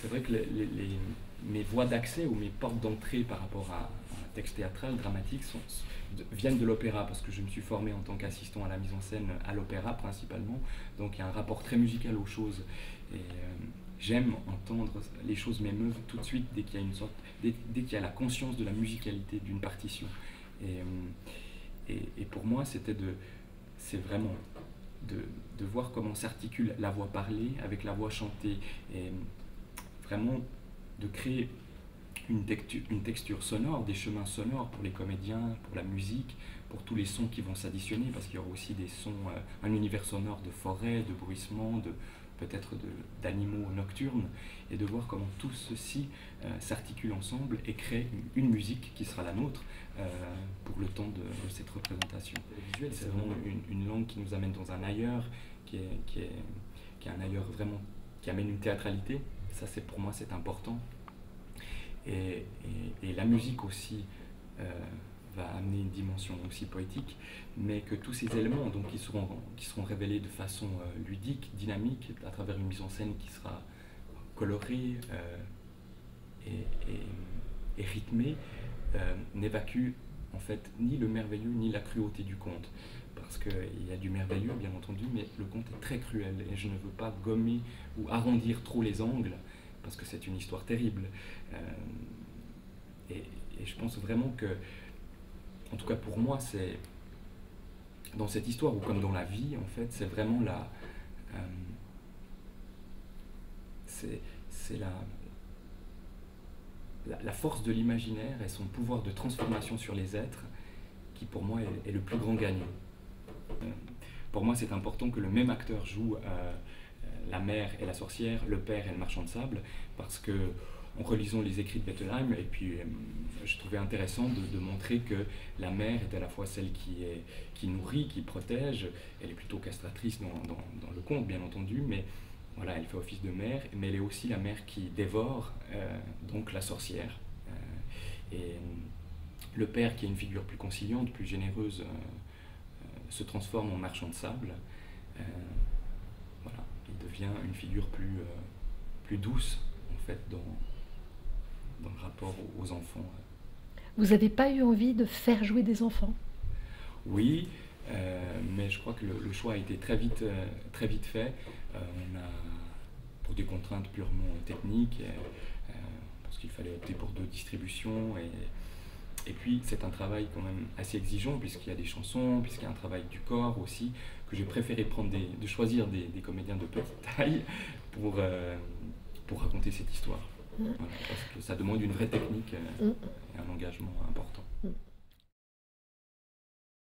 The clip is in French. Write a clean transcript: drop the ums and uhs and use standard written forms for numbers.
C'est vrai que mes voies d'accès ou mes portes d'entrée par rapport à un texte théâtral, dramatique, viennent de l'opéra, parce que je me suis formé en tant qu'assistant à la mise en scène à l'opéra principalement, donc il y a un rapport très musical aux choses. Et j'aime entendre les choses m'émeuvent tout de suite dès qu'il y a dès qu'il y a la conscience de la musicalité d'une partition. Et pour moi, c'est vraiment de voir comment s'articule la voix parlée avec la voix chantée, et vraiment de créer une texture sonore, des chemins sonores pour les comédiens, pour la musique, pour tous les sons qui vont s'additionner, parce qu'il y aura aussi des sons, un univers sonore de forêt, de bruissement, peut-être d'animaux nocturnes, et de voir comment tout ceci s'articule ensemble et crée une musique qui sera la nôtre pour le temps de cette représentation. Le visuel, c'est vraiment une langue qui nous amène dans un ailleurs, qui est un ailleurs vraiment qui amène une théâtralité. Ça, pour moi, c'est important. Et la musique aussi va amener une dimension aussi poétique, mais que tous ces éléments donc, qui seront révélés de façon ludique, dynamique, à travers une mise en scène qui sera colorée et rythmée, n'évacuent en fait ni le merveilleux ni la cruauté du conte. Parce qu'il y a du merveilleux, bien entendu, mais le conte est très cruel, et je ne veux pas gommer ou arrondir trop les angles, parce que c'est une histoire terrible. Et je pense vraiment que, en tout cas pour moi, c'est dans cette histoire, ou comme dans la vie, en fait, c'est vraiment la force de l'imaginaire et son pouvoir de transformation sur les êtres qui, pour moi, est le plus grand gagnant. Pour moi, c'est important que le même acteur joue la mère et la sorcière, le père et le marchand de sable, parce que en relisant les écrits de Bettelheim, et puis je trouvais intéressant de montrer que la mère est à la fois celle qui nourrit, qui protège. Elle est plutôt castratrice dans le conte, bien entendu, mais voilà, elle fait office de mère, mais elle est aussi la mère qui dévore, donc la sorcière. Et le père, qui est une figure plus conciliante, plus généreuse, se transforme en marchand de sable. Voilà, il devient une figure plus douce, en fait, dans le rapport aux enfants. Vous n'avez pas eu envie de faire jouer des enfants? Oui, mais je crois que le choix a été très vite fait. On a, pour des contraintes purement techniques, parce qu'il fallait opter pour 2 distributions, et puis c'est un travail quand même assez exigeant, puisqu'il y a des chansons, puisqu'il y a un travail du corps aussi, que j'ai préféré de choisir des comédiens de petite taille pour raconter cette histoire. Voilà, parce que ça demande une vraie technique et un engagement important.